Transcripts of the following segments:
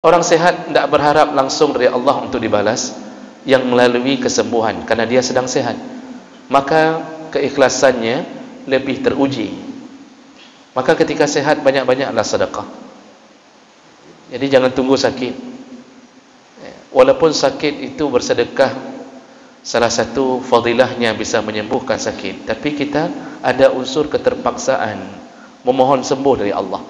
Orang sehat tidak berharap langsung dari Allah untuk dibalas yang melalui kesembuhan, karena dia sedang sehat. Maka keikhlasannya lebih teruji. Maka ketika sehat banyak-banyaklah sedekah. Jadi jangan tunggu sakit. Walaupun sakit itu bersedekah, salah satu fadilahnya bisa menyembuhkan sakit, tapi kita ada unsur keterpaksaan memohon sembuh dari Allah.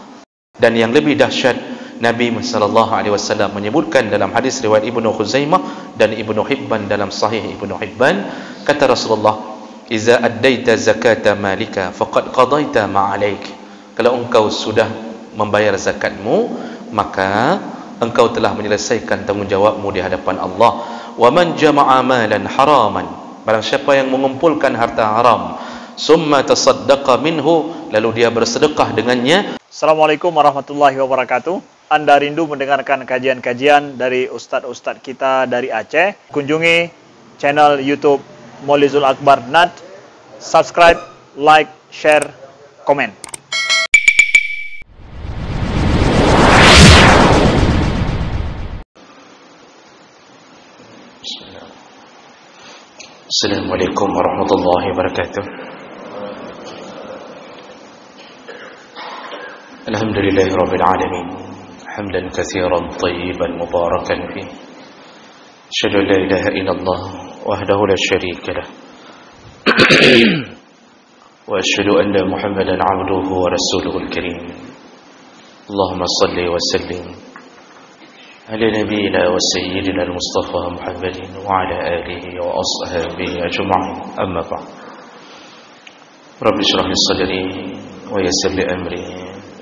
Dan yang lebih dahsyat, Nabi SAW menyebutkan dalam hadis riwayat Ibnu Khuzaimah dan Ibnu Hibban dalam Sahih Ibnu Hibban, kata Rasulullah, "Iza addaita zakata malika faqad qadaita ma 'alaik." Kalau engkau sudah membayar zakatmu, maka engkau telah menyelesaikan tanggungjawabmu di hadapan Allah. Wa man jama'a malan haraman, barang siapa yang mengumpulkan harta haram, summa tasaddaqa minhu, lalu dia bersedekah dengannya. Assalamualaikum warahmatullahi wabarakatuh. Anda rindu mendengarkan kajian-kajian dari ustadz-ustadz kita dari Aceh? Kunjungi channel YouTube Maulizul Akbar NAD. Subscribe, like, share, komen. Assalamualaikum warahmatullahi wabarakatuh. Alhamdulillahi rabbil alamin, hamdan katsiran tayyiban mubarakan fi. Asyhadu an la ilaha illallah wahdahu la syarika lah. Wa asyhadu anna Muhammadan 'abduhu wa rasuluhul karim. Allahumma shalli wa sallim ala nabiyyina wa sayyidina al-Mustafa Muhammadin wa ala alihi wa ashabihi ajma'in. Amma ba'd. Rabbi shrah li sadri wa yassir li amri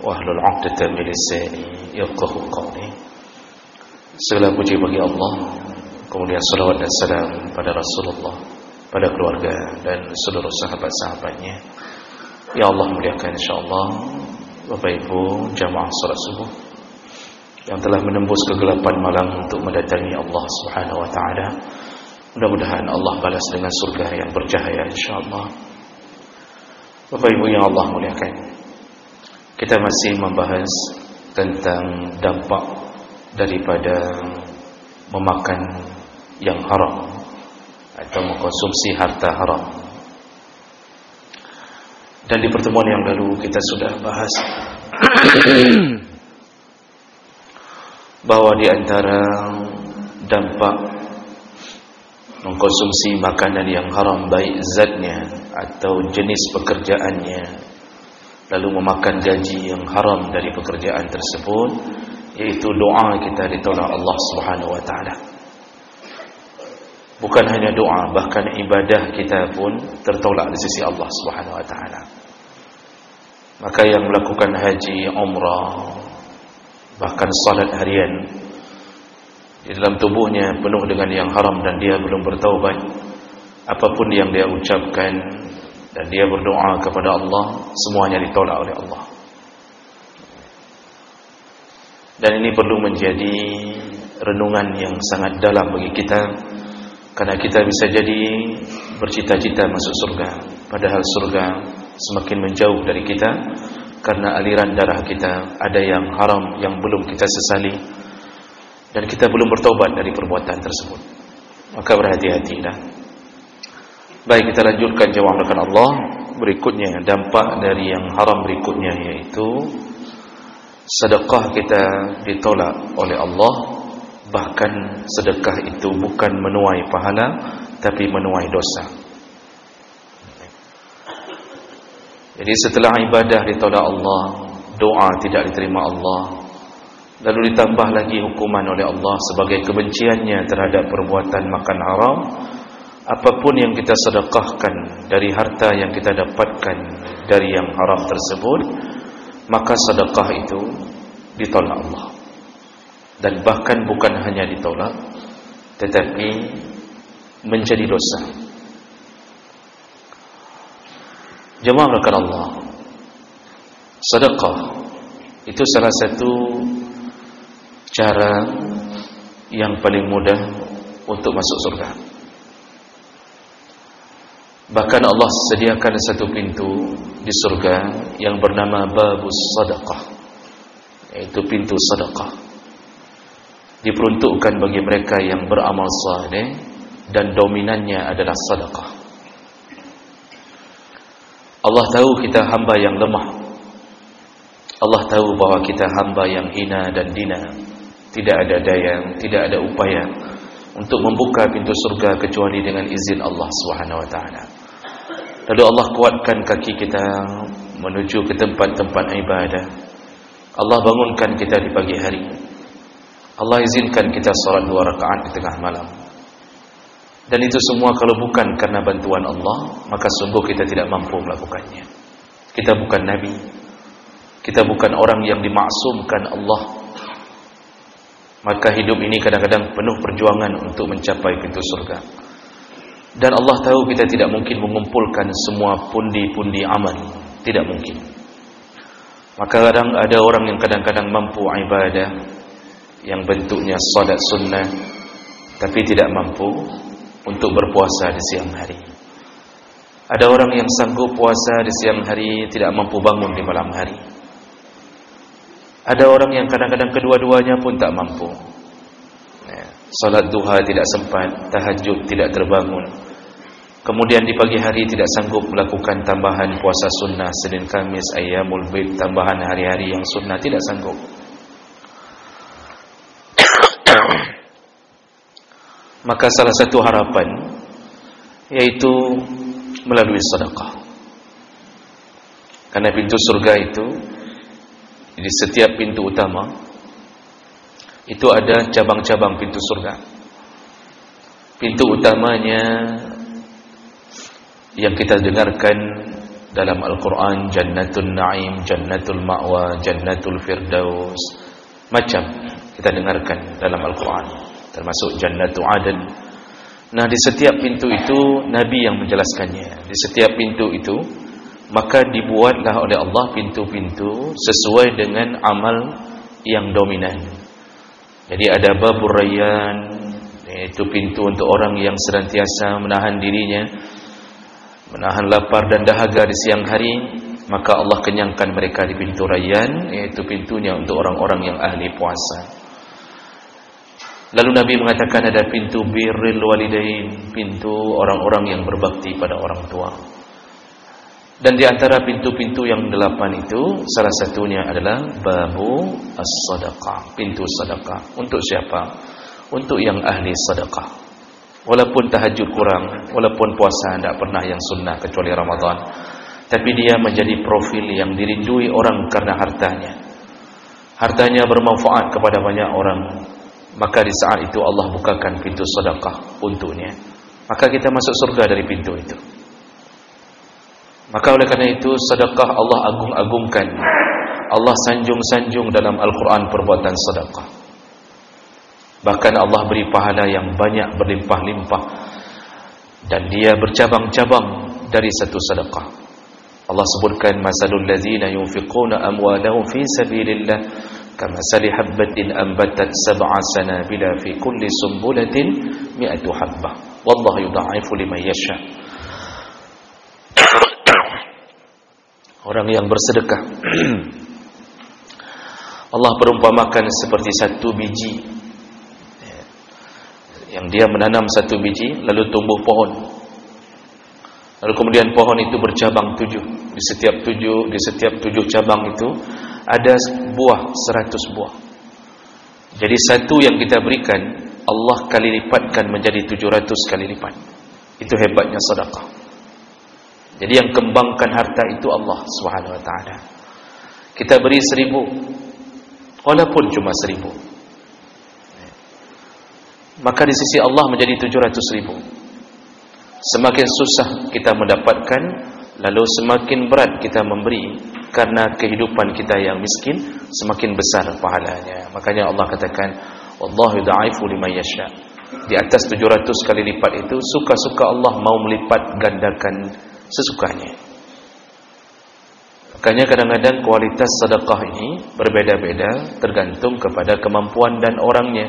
wahlul 'uqdatam min lisani yafqahu qawli. Segala puji bagi Allah, kemudian salawat dan salam pada Rasulullah, pada keluarga dan seluruh sahabat-sahabatnya. Ya Allah, muliakan insyaallah Bapak Ibu jamaah salat subuh yang telah menembus kegelapan malam untuk mendatangi Allah Subhanahu wa taala. Mudah-mudahan Allah balas dengan surga yang bercahaya insyaallah. Bapak Ibu yang Allah muliakan, kita masih membahas tentang dampak daripada memakan yang haram atau mengkonsumsi harta haram. Dan di pertemuan yang lalu kita sudah bahas bahwa di antara dampak mengkonsumsi makanan yang haram, baik zatnya atau jenis pekerjaannya, lalu memakan gaji yang haram dari pekerjaan tersebut, yaitu doa kita ditolak Allah Subhanahu wa taala. Bukan hanya doa, bahkan ibadah kita pun tertolak di sisi Allah Subhanahu wa taala. Maka yang melakukan haji, umrah, bahkan salat harian, di dalam tubuhnya penuh dengan yang haram dan dia belum bertaubat, apapun yang dia ucapkan dan dia berdoa kepada Allah, semuanya ditolak oleh Allah. Dan ini perlu menjadi renungan yang sangat dalam bagi kita, karena kita bisa jadi bercita-cita masuk surga, padahal surga semakin menjauh dari kita karena aliran darah kita ada yang haram yang belum kita sesali dan kita belum bertaubat dari perbuatan tersebut. Maka berhati-hatilah. Baik, kita lanjutkan jawab dengan Allah. Berikutnya, dampak dari yang haram berikutnya yaitu sedekah kita ditolak oleh Allah. Bahkan sedekah itu bukan menuai pahala, tapi menuai dosa. Jadi setelah ibadah ditolak Allah, doa tidak diterima Allah, lalu ditambah lagi hukuman oleh Allah sebagai kebenciannya terhadap perbuatan makan haram, apapun yang kita sedekahkan dari harta yang kita dapatkan dari yang haram tersebut, maka sedekah itu ditolak Allah. Dan bahkan bukan hanya ditolak, tetapi menjadi dosa. Jemaah rakan Allah, sedekah itu salah satu cara yang paling mudah untuk masuk surga. Bahkan Allah sediakan satu pintu di surga yang bernama Babus Sadaqah, yaitu pintu sedekah. diperuntukkan bagi mereka yang beramal saleh dan dominannya adalah sedekah. Allah tahu kita hamba yang lemah. Allah tahu bahwa kita hamba yang hina dan dina. Tidak ada daya, tidak ada upaya untuk membuka pintu surga kecuali dengan izin Allah Subhanahu wa taala. Lalu Allah kuatkan kaki kita menuju ke tempat-tempat ibadah. Allah bangunkan kita di pagi hari. Allah izinkan kita salat 2 rakaat di tengah malam. Dan itu semua kalau bukan karena bantuan Allah, maka sungguh kita tidak mampu melakukannya. Kita bukan nabi. Kita bukan orang yang dimaksumkan Allah. Maka hidup ini kadang-kadang penuh perjuangan untuk mencapai pintu surga. Dan Allah tahu kita tidak mungkin mengumpulkan semua pundi-pundi amal. Tidak mungkin. Maka kadang ada orang yang kadang-kadang mampu ibadah yang bentuknya salat sunnah, tapi tidak mampu untuk berpuasa di siang hari. Ada orang yang sanggup puasa di siang hari, tidak mampu bangun di malam hari. Ada orang yang kadang-kadang kedua-duanya pun tak mampu. Salat duha tidak sempat, tahajud tidak terbangun. Kemudian di pagi hari tidak sanggup melakukan tambahan puasa sunnah Senin Kamis, Ayyamul Bid, tambahan hari-hari yang sunnah, tidak sanggup. Maka salah satu harapan yaitu melalui sedekah. Karena pintu surga itu di setiap pintu utama itu ada cabang-cabang pintu surga. Pintu utamanya yang kita dengarkan dalam Al-Quran, Jannatul Na'im, Jannatul Ma'wa, Jannatul Firdaus, macam kita dengarkan dalam Al-Quran, termasuk Jannatul Aden. Nah, di setiap pintu itu Nabi yang menjelaskannya. Di setiap pintu itu maka dibuatlah oleh Allah pintu-pintu sesuai dengan amal yang dominan. Jadi ada Babur Rayyan, yaitu pintu untuk orang yang senantiasa menahan dirinya, menahan lapar dan dahaga di siang hari, maka Allah kenyangkan mereka di pintu Rayyan, yaitu pintunya untuk orang-orang yang ahli puasa. Lalu Nabi mengatakan ada pintu Birrul Walidain, pintu orang-orang yang berbakti pada orang tua. Dan di antara pintu-pintu yang 8 itu, salah satunya adalah Babu As-Sadaqah, pintu sedekah. Untuk siapa? Untuk yang ahli sedekah. Walaupun tahajud kurang, walaupun puasa tidak pernah yang sunnah kecuali Ramadan, tapi dia menjadi profil yang dirindui orang karena hartanya. Hartanya bermanfaat kepada banyak orang. Maka di saat itu Allah bukakan pintu sedekah untuknya. Maka kita masuk surga dari pintu itu. Maka oleh karena itu sedekah Allah agung-agungkan. Allah sanjung-sanjung dalam Al-Quran perbuatan sedekah. Bahkan Allah beri pahala yang banyak, berlimpah-limpah, dan dia bercabang-cabang dari satu sedekah. Allah sebutkan masalul ladzina yunfiquna amwalahum fi sabilillah kamasali habbatin ambatat sab'a sanabila fi kulli sumbulatin mi'atu habbah wallahu yudha'ifu liman yasha. Orang yang bersedekah Allah perumpamakan seperti satu biji yang dia menanam satu biji lalu tumbuh pohon, lalu kemudian pohon itu bercabang 7. Di setiap 7 cabang itu ada buah, 100 buah. Jadi satu yang kita berikan Allah kali lipatkan menjadi 700 kali lipat. Itu hebatnya sedekah. Jadi yang kembangkan harta itu Allah Subhanahu wa taala. Kita beri 1000, walaupun cuma 1000, maka di sisi Allah menjadi 700.000. Semakin susah kita mendapatkan, lalu semakin berat kita memberi, karena kehidupan kita yang miskin, semakin besar pahalanya. Makanya Allah katakan, wallahu yudha'ifu liman yasha. Di atas 700 kali lipat itu, suka-suka Allah mau melipat gandakan sesukanya. Makanya kadang-kadang kualitas sedekah ini berbeda-beda tergantung kepada kemampuan dan orangnya.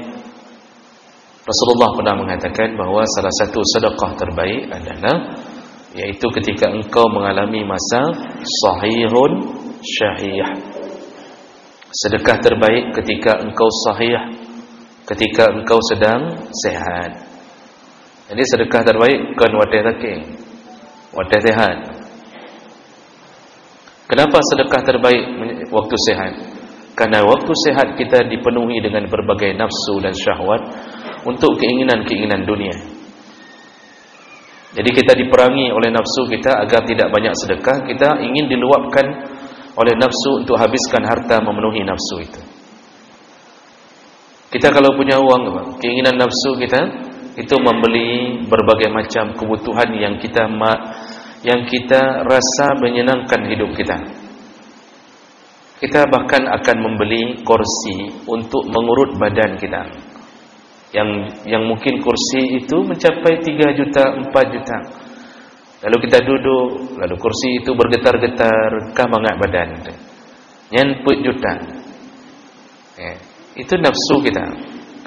Rasulullah pernah mengatakan bahawa salah satu sedekah terbaik adalah yaitu ketika engkau mengalami masa sahihun syahih. Sedekah terbaik ketika engkau sahih, ketika engkau sedang sehat. Jadi sedekah terbaik bukan waktu sakit, waktu sehat. Kenapa sedekah terbaik waktu sehat? Karena waktu sehat kita dipenuhi dengan berbagai nafsu dan syahwat untuk keinginan-keinginan dunia. Jadi kita diperangi oleh nafsu kita agar tidak banyak sedekah. Kita ingin diluapkan oleh nafsu untuk habiskan harta memenuhi nafsu itu. Kita kalau punya uang, keinginan nafsu kita itu membeli berbagai macam kebutuhan yang kita rasa menyenangkan hidup kita. Kita bahkan akan membeli kursi untuk mengurut badan kita. Yang mungkin kursi itu mencapai 3 juta, 4 juta. Lalu kita duduk, lalu kursi itu bergetar-getar, kamangat badan. Nyenput juta. Itu nafsu kita.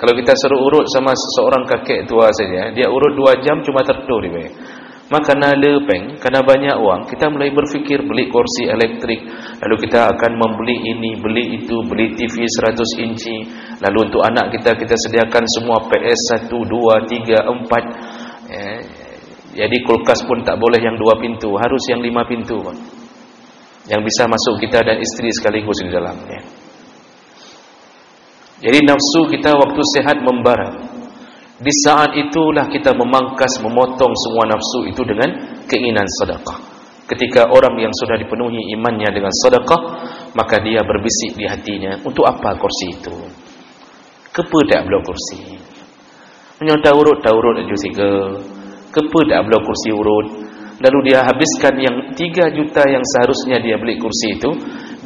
Kalau kita suruh urut sama seseorang kakek tua saja, dia urut 2 jam cuma tertidur dia. Maka karena lepeng, karena banyak uang, kita mulai berfikir beli kursi elektrik, lalu kita akan membeli ini, beli itu, beli TV 100 inci, lalu untuk anak kita sediakan semua PS 1, 2, 3, 4. Jadi kulkas pun tak boleh yang 2 pintu, harus yang 5 pintu, yang bisa masuk kita dan istri sekaligus di dalamnya. Jadi nafsu kita waktu sehat membara. Di saat itulah kita memangkas, memotong semua nafsu itu dengan keinginan sedekah. Ketika orang yang sudah dipenuhi imannya dengan sedekah, maka dia berbisik di hatinya, untuk apa kursi itu? Kepa dak bela kursi? Menyonta urut aja tiga. Kepa dak bela kursi urut? Lalu dia habiskan yang 3 juta yang seharusnya dia beli kursi itu,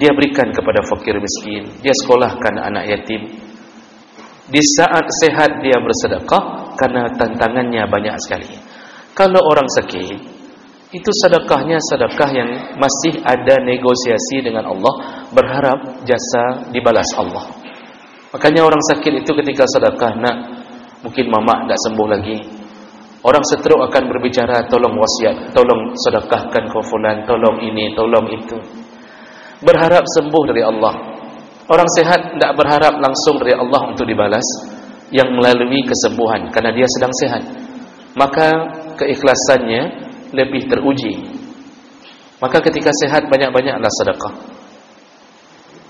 dia berikan kepada fakir miskin, dia sekolahkan anak yatim. Di saat sehat dia bersedekah karena tantangannya banyak sekali. Kalau orang sakit, itu sedekahnya sedekah yang masih ada negosiasi dengan Allah, berharap jasa dibalas Allah. Makanya orang sakit itu ketika sedekah, nak, mungkin mama tak sembuh lagi. Orang stroke akan berbicara, tolong wasiat, tolong sedekahkan ke fulan, tolong ini, tolong itu. Berharap sembuh dari Allah. Orang sehat tidak berharap langsung dari Allah untuk dibalas yang melalui kesembuhan, karena dia sedang sehat. Maka keikhlasannya lebih teruji. Maka ketika sehat banyak-banyaklah sedekah.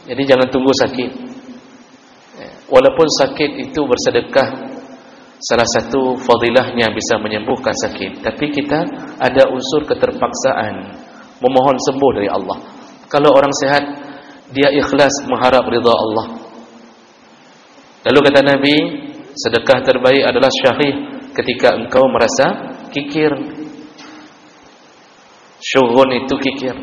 Jadi jangan tunggu sakit. Walaupun sakit itu bersedekah salah satu fadilahnya bisa menyembuhkan sakit, tapi kita ada unsur keterpaksaan memohon sembuh dari Allah. Kalau orang sehat, dia ikhlas mengharap ridha Allah. Lalu kata Nabi, sedekah terbaik adalah syahih ketika engkau merasa kikir. Syughun itu kikir.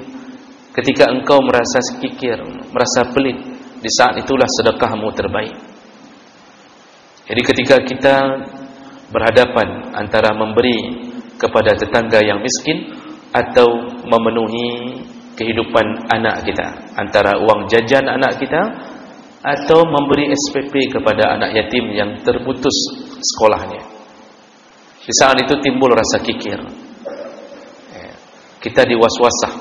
Ketika engkau merasa kikir, merasa pelit, di saat itulah sedekahmu terbaik. Jadi ketika kita berhadapan antara memberi kepada tetangga yang miskin atau memenuhi kehidupan anak kita, antara uang jajan anak kita atau memberi SPP kepada anak yatim yang terputus sekolahnya, di saat itu timbul rasa kikir. Kita diwaswasah,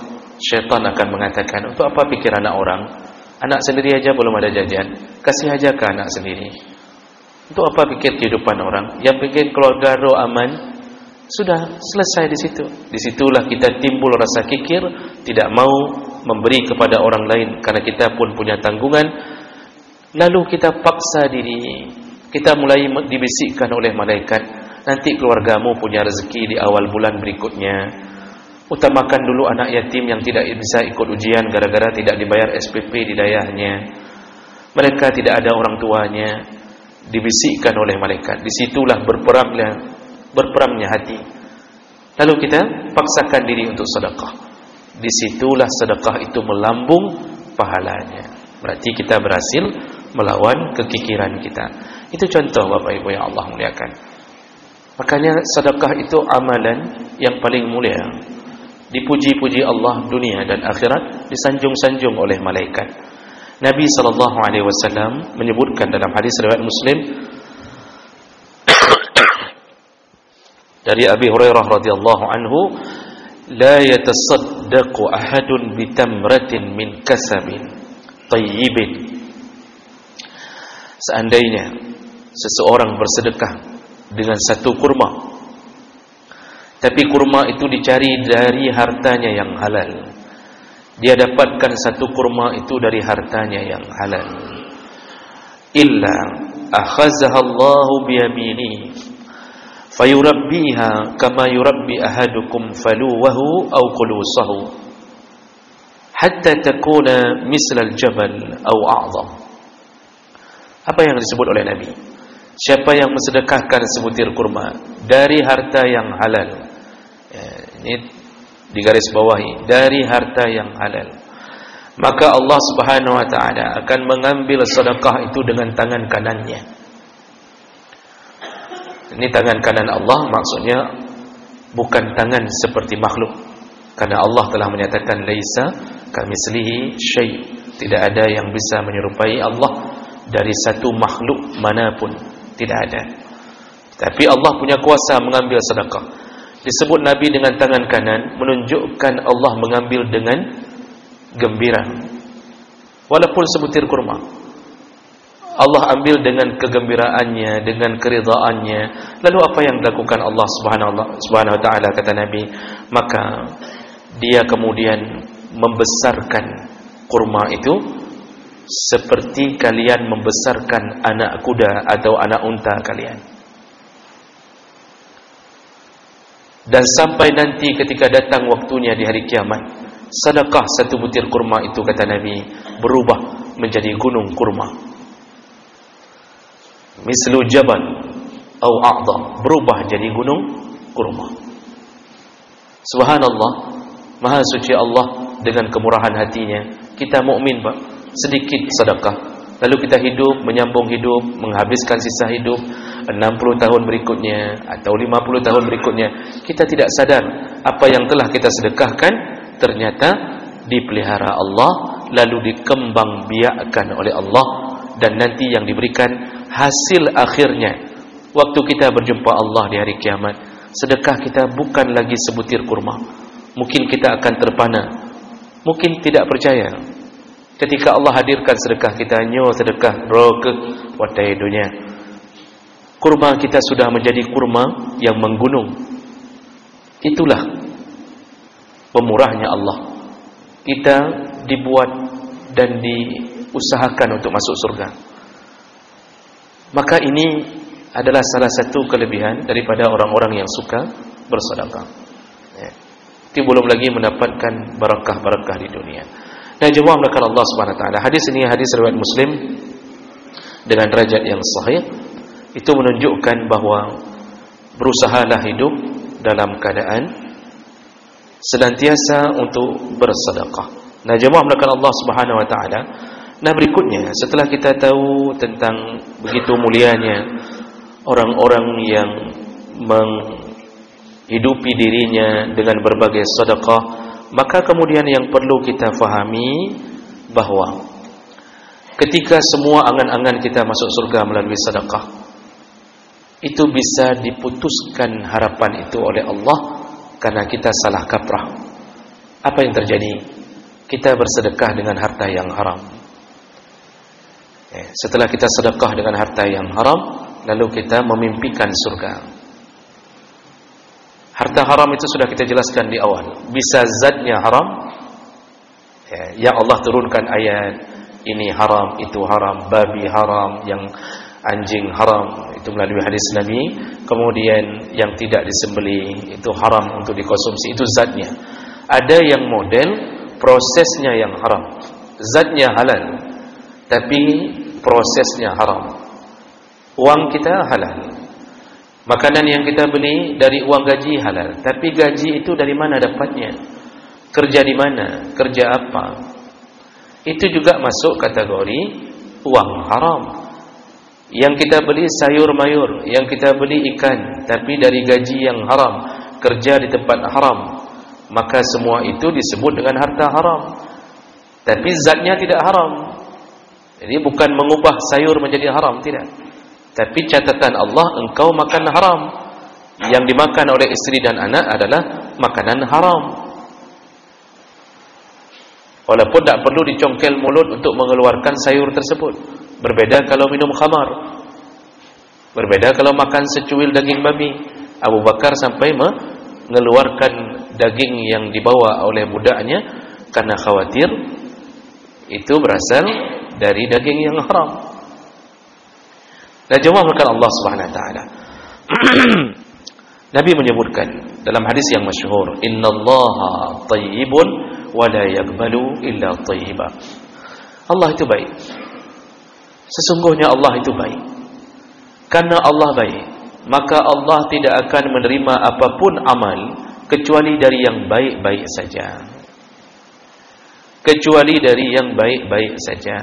syaitan akan mengatakan, untuk apa pikir anak orang? Anak sendiri aja belum ada jajan, kasih aja ke anak sendiri. Untuk apa pikir kehidupan orang? Yang pikir keluarga roh aman, sudah selesai di situ. Disitulah kita timbul rasa kikir, tidak mau memberi kepada orang lain karena kita pun punya tanggungan. Lalu kita paksa diri, kita mulai dibisikkan oleh malaikat, nanti keluargamu punya rezeki di awal bulan berikutnya. Utamakan dulu anak yatim yang tidak bisa ikut ujian gara-gara tidak dibayar SPP di dayahnya. Mereka tidak ada orang tuanya. Dibisikkan oleh malaikat. Disitulah berperangnya hati. Lalu kita paksakan diri untuk sedekah. Disitulah sedekah itu melambung pahalanya. Berarti kita berhasil melawan kekikiran kita. Itu contoh Bapak Ibu yang Allah muliakan. Makanya sedekah itu amalan yang paling mulia. Dipuji-puji Allah dunia dan akhirat, disanjung-sanjung oleh malaikat. Nabi SAW menyebutkan dalam hadis riwayat Muslim dari Abi Hurairah radhiyallahu anhu, la yatasaddaqu ahadun bitamratin min kasabin tayyibin. Seandainya seseorang bersedekah dengan satu kurma, tapi kurma itu dicari dari hartanya yang halal. Dia dapatkan satu kurma itu dari hartanya yang halal. Illa akhazaha Allahu biyamini fayurabbiha kama yurabbi ahadukum faluwahu aw qulusahu hatta takuna mislal jabal aw a'zam. Apa yang disebut oleh Nabi? Siapa yang mensedekahkan sebutir kurma dari harta yang halal, ini digaris bawahi, dari harta yang halal, maka Allah Subhanahu wa ta'ala akan mengambil sedekah itu dengan tangan kanannya. Ini tangan kanan Allah maksudnya bukan tangan seperti makhluk, karena Allah telah menyatakan laisa kamitslihi syai', tidak ada yang bisa menyerupai Allah dari satu makhluk manapun, tidak ada. Tapi Allah punya kuasa mengambil sedekah. Disebut Nabi dengan tangan kanan, menunjukkan Allah mengambil dengan gembira. Walaupun sebutir kurma, Allah ambil dengan kegembiraannya, dengan keridhaannya. Lalu apa yang dilakukan Allah Subhanahu wa ta'ala, kata Nabi, maka dia kemudian membesarkan kurma itu seperti kalian membesarkan anak kuda atau anak unta kalian. Dan sampai nanti ketika datang waktunya di hari kiamat, sedekah satu butir kurma itu, kata Nabi, berubah menjadi gunung kurma. Mislu jabal au a'dham, berubah jadi gunung kurma. Subhanallah, maha suci Allah dengan kemurahan hatinya. Kita mukmin, Pak, sedikit sedekah, lalu kita hidup, menyambung hidup, menghabiskan sisa hidup 60 tahun berikutnya atau 50 tahun berikutnya, kita tidak sadar apa yang telah kita sedekahkan ternyata dipelihara Allah, lalu dikembang biakkan oleh Allah, dan nanti yang diberikan hasil akhirnya waktu kita berjumpa Allah di hari kiamat, sedekah kita bukan lagi sebutir kurma. Mungkin kita akan terpana, mungkin tidak percaya ketika Allah hadirkan sedekah kita, nyo sedekah rokek watai dunia. Kurma kita sudah menjadi kurma yang menggunung. Itulah pemurahnya Allah. Kita dibuat dan diusahakan untuk masuk surga. Maka ini adalah salah satu kelebihan daripada orang-orang yang suka bersedekah. Itu belum lagi mendapatkan barakah-barakah di dunia. Dan jemaah melakukan Allah Subhanahu wa ta'ala. Hadis ini hadis riwayat Muslim dengan derajat yang sahih. Itu menunjukkan bahawa berusahalah hidup dalam keadaan senantiasa untuk bersedekah. Nah, jemaah melakukan Allah Subhanahu wa ta'ala. Nah, berikutnya setelah kita tahu tentang begitu mulianya orang-orang yang menghidupi dirinya dengan berbagai sedekah, maka kemudian yang perlu kita fahami bahawa ketika semua angan-angan kita masuk surga melalui sedekah, itu bisa diputuskan harapan itu oleh Allah karena kita salah kaprah. Apa yang terjadi? Kita bersedekah dengan harta yang haram. Setelah kita sedekah dengan harta yang haram, lalu kita memimpikan surga. Harta haram itu sudah kita jelaskan di awal. Bisa zatnya haram, yang Allah turunkan ayat ini haram, itu haram, babi haram, yang anjing haram, itu melalui hadis Nabi. Kemudian yang tidak disembelih itu haram untuk dikonsumsi, itu zatnya. Ada yang model prosesnya yang haram, zatnya halal tapi prosesnya haram. Uang kita halal, makanan yang kita beli dari uang gaji halal, tapi gaji itu dari mana dapatnya? Kerja di mana? Kerja apa? Itu juga masuk kategori uang haram. Yang kita beli sayur mayur, yang kita beli ikan, tapi dari gaji yang haram, kerja di tempat haram, maka semua itu disebut dengan harta haram. Tapi zatnya tidak haram. Jadi bukan mengubah sayur menjadi haram, tidak. Tapi catatan Allah, engkau makan haram. Yang dimakan oleh istri dan anak adalah makanan haram. Walaupun tak perlu dicongkel mulut untuk mengeluarkan sayur tersebut. Berbeda kalau minum khamar. Berbeda kalau makan secuil daging babi. Abu Bakar sampai mengeluarkan daging yang dibawa oleh budaknya karena khawatir itu berasal dari daging yang haram. Dan jemaah melakukan Allah Subhanahu wa taala. Nabi menyebutkan dalam hadis yang masyhur, "Innallaha thayyibun wa la yaqbalu illa thayyiba." Allah itu baik. Sesungguhnya Allah itu baik. Karena Allah baik, maka Allah tidak akan menerima apapun amal kecuali dari yang baik-baik saja. Kecuali dari yang baik-baik saja.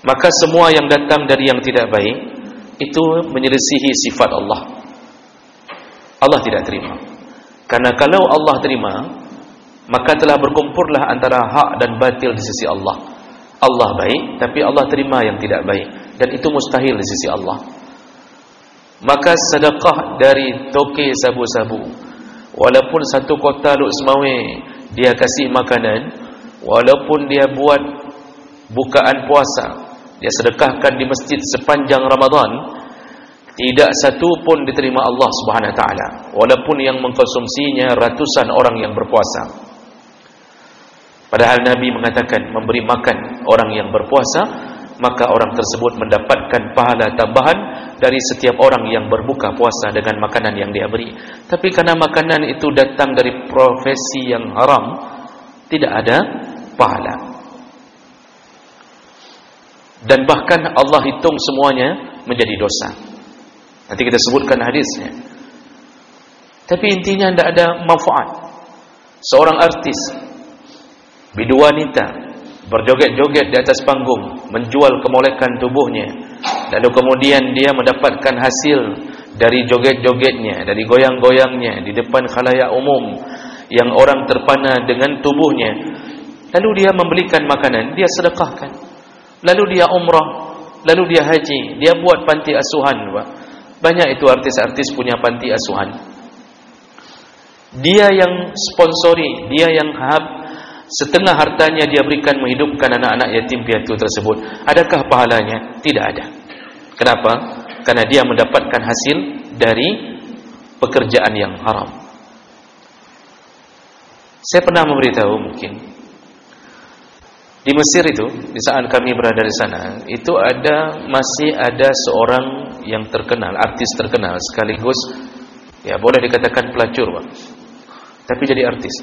Maka semua yang datang dari yang tidak baik itu menyelisihi sifat Allah. Allah tidak terima. Karena kalau Allah terima, maka telah berkumpullah antara hak dan batil di sisi Allah. Allah baik, tapi Allah terima yang tidak baik, dan itu mustahil di sisi Allah. Maka sedekah dari toke sabu-sabu, walaupun satu kota Luk Semawe dia kasih makanan, walaupun dia buat bukaan puasa, dia sedekahkan di masjid sepanjang Ramadan, tidak satu pun diterima Allah Subhanahu wa taala, walaupun yang mengkonsumsinya ratusan orang yang berpuasa. Padahal Nabi mengatakan memberi makan orang yang berpuasa, maka orang tersebut mendapatkan pahala tambahan dari setiap orang yang berbuka puasa dengan makanan yang dia beri. Tapi karena makanan itu datang dari profesi yang haram, tidak ada pahala. Dan bahkan Allah hitung semuanya menjadi dosa. Nanti kita sebutkan hadisnya. Tapi intinya tidak ada manfaat. Seorang artis, bidu wanita, berjoget-joget di atas panggung, menjual kemolekan tubuhnya, lalu kemudian dia mendapatkan hasil dari joget-jogetnya, dari goyang-goyangnya di depan khalayak umum yang orang terpana dengan tubuhnya, lalu dia membelikan makanan, dia sedekahkan, lalu dia umrah, lalu dia haji, dia buat panti asuhan. Banyak itu artis-artis punya panti asuhan. Dia yang sponsori, dia yang setengah hartanya dia berikan menghidupkan anak-anak yatim piatu tersebut. Adakah pahalanya? Tidak ada. Kenapa? Karena dia mendapatkan hasil dari pekerjaan yang haram. Saya pernah memberitahu mungkin di Mesir itu, di saat kami berada di sana, itu masih ada seorang yang terkenal, artis terkenal sekaligus, ya boleh dikatakan pelacur, Pak. Tapi jadi artis.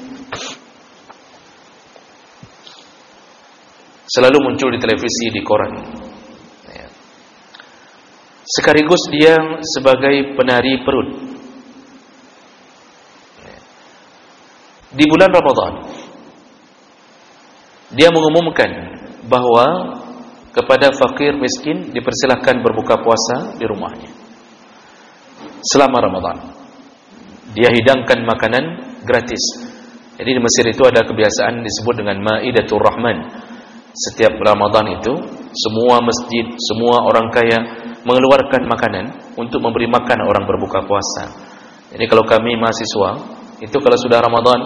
Selalu muncul di televisi, di koran. Ya. Sekaligus dia sebagai penari perut. Ya. Di bulan Ramadan, dia mengumumkan bahwa kepada fakir miskin dipersilahkan berbuka puasa di rumahnya selama Ramadan. Dia hidangkan makanan gratis. Jadi di Mesir itu ada kebiasaan disebut dengan Maidatul Rahman. Setiap Ramadan itu semua masjid, semua orang kaya mengeluarkan makanan untuk memberi makan orang berbuka puasa. Jadi kalau kami mahasiswa itu kalau sudah Ramadan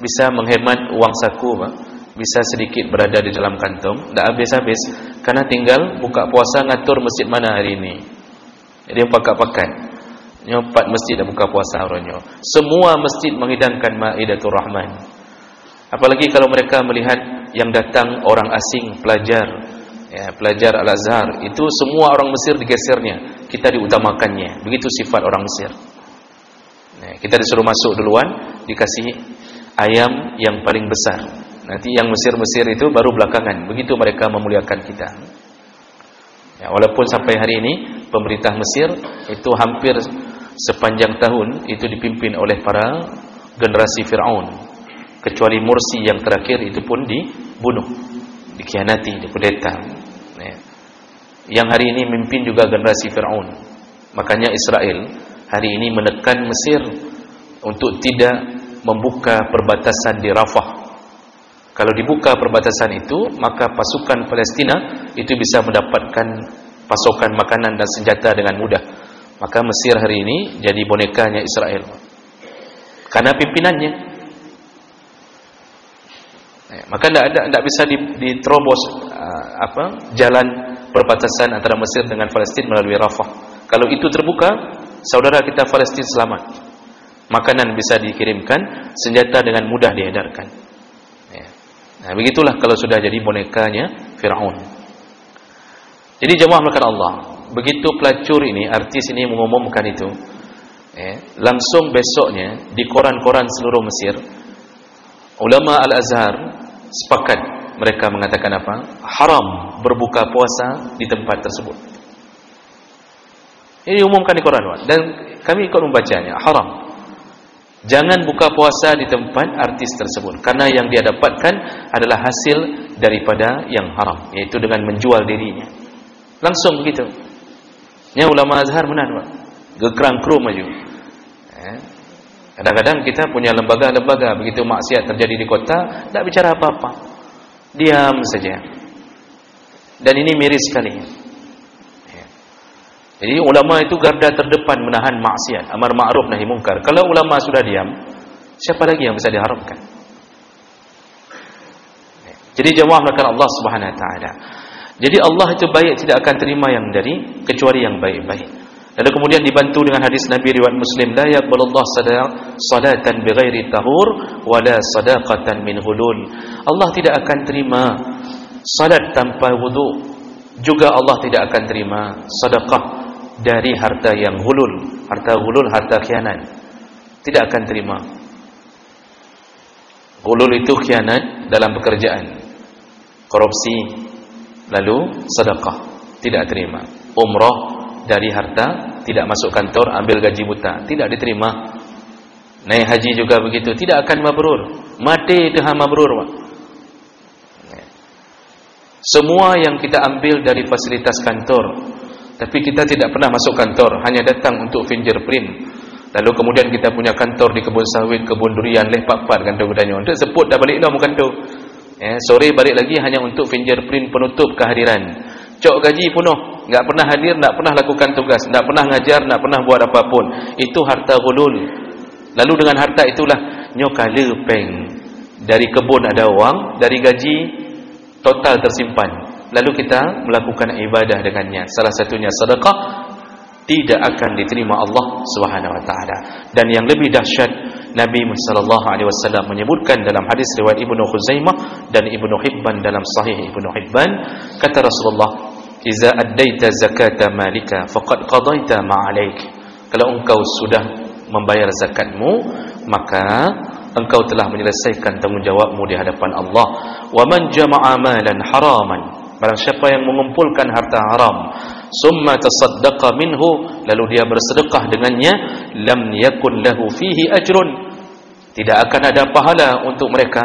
bisa menghemat uang saku, Pak. Bisa sedikit berada di dalam kantong, tidak habis-habis, karena tinggal buka puasa ngatur masjid mana hari ini. Jadi pakai-pakai, nyopat masjid dan buka puasa orangnya. Semua masjid menghidangkan Maidatul Rahman. Apalagi kalau mereka melihat yang datang orang asing, pelajar, ya, pelajar Al-Azhar, itu semua orang Mesir digesernya, kita diutamakannya. Begitu sifat orang Mesir. Nah, kita disuruh masuk duluan, dikasih ayam yang paling besar. Nanti yang Mesir-Mesir itu baru belakangan. Begitu mereka memuliakan kita. Ya, walaupun sampai hari ini pemerintah Mesir itu hampir sepanjang tahun itu dipimpin oleh para generasi Fir'aun. Kecuali Mursi yang terakhir itu pun dibunuh, dikhianati, dikudeta. Ya. Yang hari ini memimpin juga generasi Fir'aun. Makanya Israel hari ini menekan Mesir untuk tidak membuka perbatasan di Rafah. Kalau dibuka perbatasan itu, maka pasukan Palestina itu bisa mendapatkan pasokan makanan dan senjata dengan mudah. Maka Mesir hari ini jadi bonekanya Israel. Karena pimpinannya. Maka tidak bisa diterobos jalan perbatasan antara Mesir dengan Palestina melalui Rafah. Kalau itu terbuka, saudara kita Palestin selamat. Makanan bisa dikirimkan, senjata dengan mudah diedarkan. Ya. Nah, begitulah kalau sudah jadi bonekanya Firaun. Jadi jemaah melakukan Allah, begitu pelacur ini, artis ini mengumumkan itu, langsung besoknya di koran-koran seluruh Mesir, ulama Al-Azhar sepakat, mereka mengatakan apa? Haram berbuka puasa di tempat tersebut. Ini diumumkan di koran, dan kami ikut membacanya. Haram. Jangan buka puasa di tempat artis tersebut, karena yang dia dapatkan adalah hasil daripada yang haram, yaitu dengan menjual dirinya. Langsung begitu. Ini ulama Azhar benar, Pak. Gekrang-kru maju. Kadang-kadang kita punya lembaga-lembaga, begitu maksiat terjadi di kota, tak bicara apa-apa, diam saja. Dan ini miris sekali. Jadi ulama itu garda terdepan menahan maksiat, amar ma'ruf nahi mungkar. Kalau ulama sudah diam, siapa lagi yang bisa diharapkan? Jadi jemaah melakukan Allah Subhanahu wa taala. Jadi Allah itu baik, tidak akan terima yang dari kecuali yang baik-baik. Lalu kemudian dibantu dengan hadis Nabi riwayat Muslim, la yaqbalullah salatan bighairi tahur wala sadaqatan min hulul. Allah tidak akan terima salat tanpa wudu. Juga Allah tidak akan terima sedekah dari harta yang hulul. Harta hulul, harta khianat, tidak akan terima. Hulul itu khianat dalam pekerjaan, korupsi, lalu sedekah, tidak terima. Umrah dari harta, tidak masuk kantor, ambil gaji buta, tidak diterima. Naik haji juga begitu, tidak akan mabrur. Mati itu mabrur. Semua yang kita ambil dari fasilitas kantor, tapi kita tidak pernah masuk kantor, hanya datang untuk fingerprint. Lalu kemudian kita punya kantor di kebun sawit, kebun durian, lepak-pak kantor-kantornya. Untuk sebut dah balik dah kantor. Sore balik lagi hanya untuk fingerprint penutup kehadiran. Cok gaji penuh, enggak pernah hadir, enggak pernah lakukan tugas, enggak pernah ngajar, enggak pernah buat apapun. Itu harta hulul. Lalu dengan harta itulah nyokale peng. Dari kebun ada wang, dari gaji total tersimpan. Lalu kita melakukan ibadah dengannya. Salah satunya sedekah, tidak akan diterima Allah Subhanahu wa taala. Dan yang lebih dahsyat, Nabi sallallahu alaihi wasallam menyebutkan dalam hadis riwayat Ibnu Khuzaimah dan Ibnu Hibban dalam sahih Ibnu Hibban, kata Rasulullah, "Iza addaita zakata malika faqad qadaita ma 'alaik." Kalau engkau sudah membayar zakatmu, maka engkau telah menyelesaikan tanggungjawabmu di hadapan Allah. Wa man jama'a malan haraman, barang siapa yang mengumpulkan harta haram, summa tasaddaqa minhu, lalu dia bersedekah dengannya, lam yakun lahu fihi ajrun, tidak akan ada pahala untuk mereka,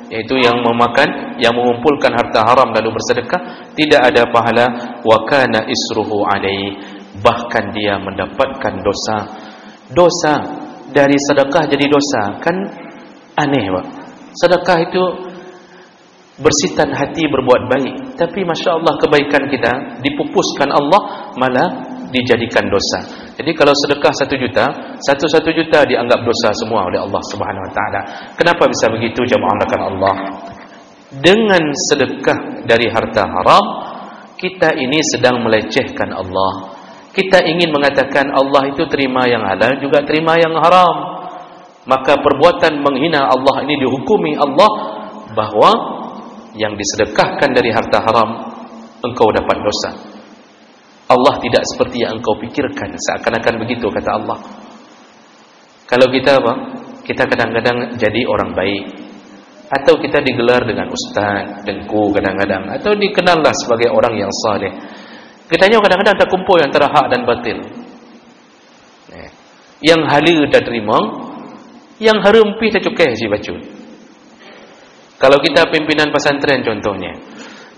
yaitu yang memakan, yang mengumpulkan harta haram lalu bersedekah, tidak ada pahala. Wa kana isruhu alaihi, bahkan dia mendapatkan dosa. Dosa dari sedekah jadi dosa, kan aneh, Pak. Sedekah itu bersihkan hati berbuat baik, tapi Masya Allah kebaikan kita dipupuskan Allah, malah dijadikan dosa. Jadi kalau sedekah 1 juta, 1 juta dianggap dosa semua oleh Allah Subhanahu wa taala. Kenapa bisa begitu jemaah melakukan Allah? Dengan sedekah dari harta haram, kita ini sedang melecehkan Allah. Kita ingin mengatakan Allah itu terima yang halal juga terima yang haram. Maka perbuatan menghina Allah ini dihukumi Allah bahwa yang disedekahkan dari harta haram engkau dapat dosa. Allah tidak seperti yang engkau pikirkan, seakan-akan begitu kata Allah. Kalau kita apa? Kita kadang-kadang jadi orang baik, atau kita digelar dengan ustaz, dengku kadang-kadang, atau dikenallah sebagai orang yang saleh. Kitanya kadang-kadang tak kumpul antara hak dan batil. Yang halal dah terima, yang haram pi tak cukai si bacun. Kalau kita pimpinan pesantren contohnya,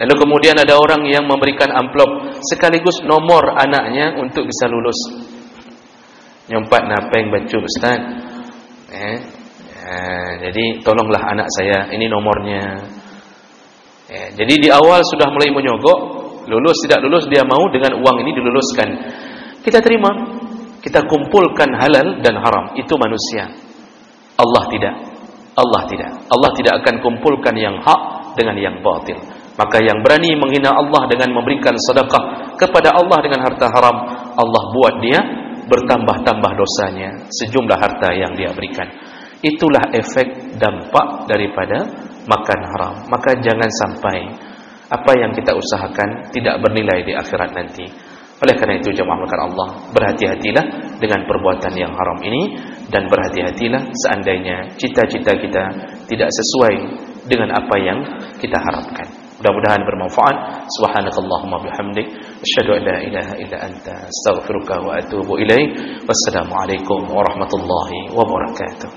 lalu kemudian ada orang yang memberikan amplop sekaligus nomor anaknya untuk bisa lulus. Nyompat napeng bacun ustaz. Jadi tolonglah anak saya, ini nomornya. Jadi di awal sudah mulai menyogok, lulus tidak lulus dia mau dengan uang ini diluluskan. Kita terima, kita kumpulkan halal dan haram, itu manusia. Allah tidak. Allah tidak. Allah tidak akan kumpulkan yang hak dengan yang batil. Maka yang berani menghina Allah dengan memberikan sedekah kepada Allah dengan harta haram, Allah buat dia bertambah-tambah dosanya sejumlah harta yang dia berikan. Itulah efek dampak daripada makan haram. Maka jangan sampai apa yang kita usahakan tidak bernilai di akhirat nanti. Oleh karena itu jemaah melakukan Allah, berhati-hatilah dengan perbuatan yang haram ini, dan berhati-hatilah seandainya cita-cita kita tidak sesuai dengan apa yang kita harapkan. Mudah-mudahan bermanfaat. Subhanakallahumma bihamdik, asyhadu an la ilaha illa anta, astaghfiruka wa atubu ilaik. Wassalamualaikum warahmatullahi wabarakatuh.